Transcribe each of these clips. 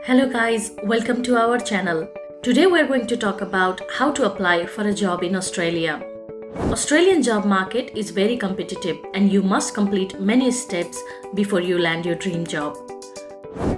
Hello guys, welcome to our channel. Today we're going to talk about how to apply for a job in Australia. Australian job market is very competitive and you must complete many steps before you land your dream job.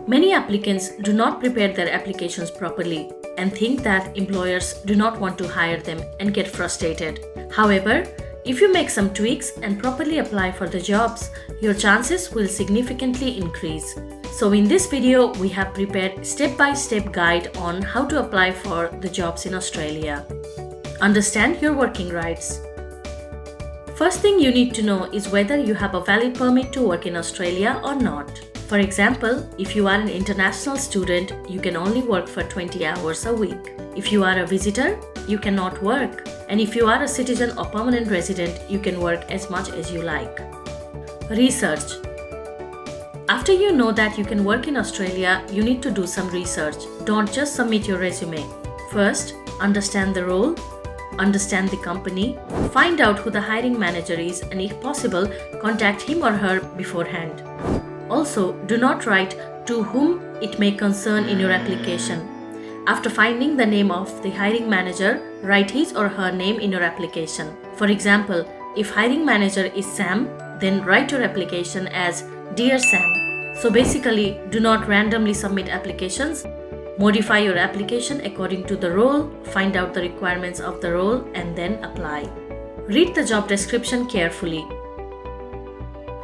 Many applicants do not prepare their applications properly and think that employers do not want to hire them and get frustrated. However, if you make some tweaks and properly apply for the jobs, your chances will significantly increase. So in this video, we have prepared step-by-step guide on how to apply for the jobs in Australia. Understand your working rights. First thing you need to know is whether you have a valid permit to work in Australia or not. For example, if you are an international student, you can only work for 20 hours a week. If you are a visitor, you cannot work. And if you are a citizen or permanent resident, you can work as much as you like. Research. After you know that you can work in Australia, you need to do some research. Don't just submit your resume. First, understand the role, understand the company, find out who the hiring manager is, and if possible, contact him or her beforehand. Also, do not write to whom it may concern in your application. After finding the name of the hiring manager, write his or her name in your application. For example, if hiring manager is Sam, then write your application as Dear Sam. So basically, do not randomly submit applications. Modify your application according to the role, find out the requirements of the role, and then apply. Read the job description carefully.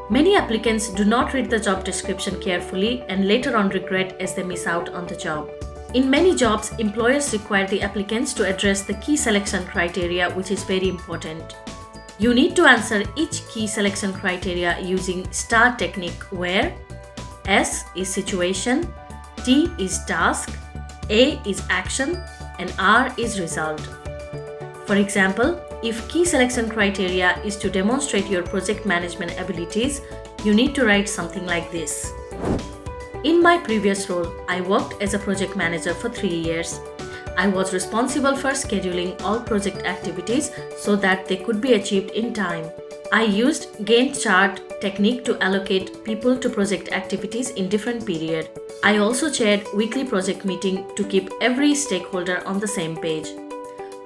Many applicants do not read the job description carefully and later on regret as they miss out on the job. In many jobs, employers require the applicants to address the key selection criteria, which is very important. You need to answer each key selection criteria using STAR technique where S is situation, T is task, A is action, and R is result. For example, if key selection criteria is to demonstrate your project management abilities, you need to write something like this. In my previous role, I worked as a project manager for 3 years. I was responsible for scheduling all project activities so that they could be achieved in time. I used Gantt chart technique to allocate people to project activities in different periods. I also chaired weekly project meeting to keep every stakeholder on the same page.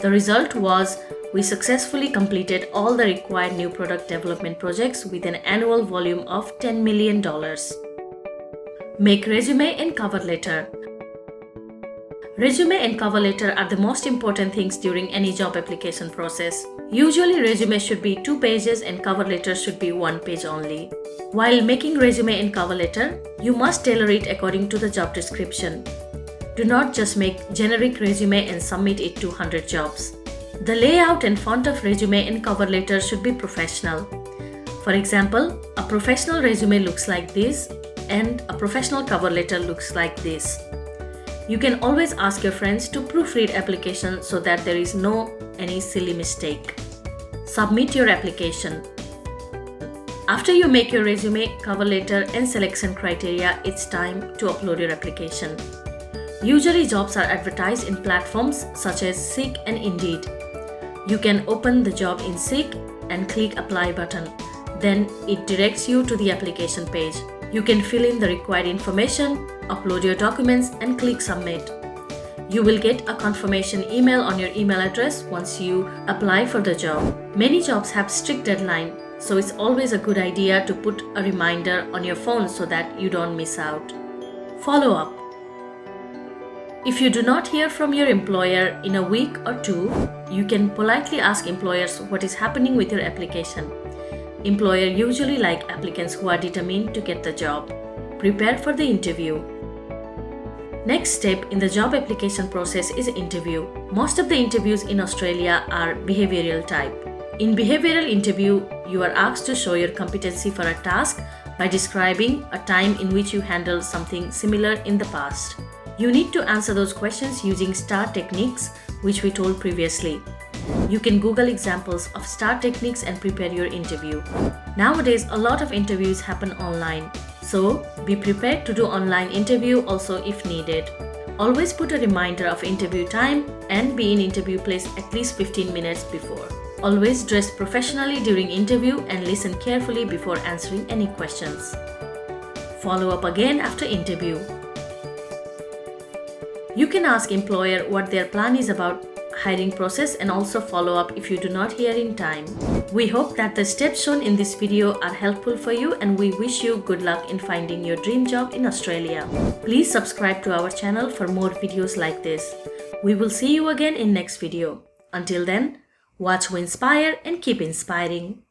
The result was we successfully completed all the required new product development projects with an annual volume of $10 million. Make resume and cover letter. Resume and cover letter are the most important things during any job application process. Usually resume should be 2 pages and cover letter should be 1 page only. While making resume and cover letter, you must tailor it according to the job description. Do not just make generic resume and submit it to 100 jobs. The layout and font of resume and cover letter should be professional. For example, a professional resume looks like this and a professional cover letter looks like this. You can always ask your friends to proofread application so that there is no any silly mistake. Submit your application. After you make your resume, cover letter and selection criteria, it's time to upload your application. Usually jobs are advertised in platforms such as Seek and Indeed. You can open the job in Seek and click apply button. Then it directs you to the application page. You can fill in the required information, upload your documents and click submit. You will get a confirmation email on your email address once you apply for the job. Many jobs have strict deadline, so it's always a good idea to put a reminder on your phone so that you don't miss out. Follow up. If you do not hear from your employer in a week or 2, you can politely ask employers what is happening with your application. Employer usually like applicants who are determined to get the job. Prepare for the interview. Next step in the job application process is interview. Most of the interviews in Australia are behavioral type. In behavioral interview, you are asked to show your competency for a task by describing a time in which you handled something similar in the past. You need to answer those questions using STAR techniques, which we told previously. You can Google examples of STAR techniques and prepare your interview. Nowadays, a lot of interviews happen online, so be prepared to do online interview also if needed. Always put a reminder of interview time and be in interview place at least 15 minutes before. Always dress professionally during interview and listen carefully before answering any questions. Follow up again after interview. You can ask employer what their plan is about hiring process and also follow up if you do not hear in time. We hope that the steps shown in this video are helpful for you, and we wish you good luck in finding your dream job in Australia. Please subscribe to our channel for more videos like this. We will see you again in next video. Until then, watch who inspire and keep inspiring.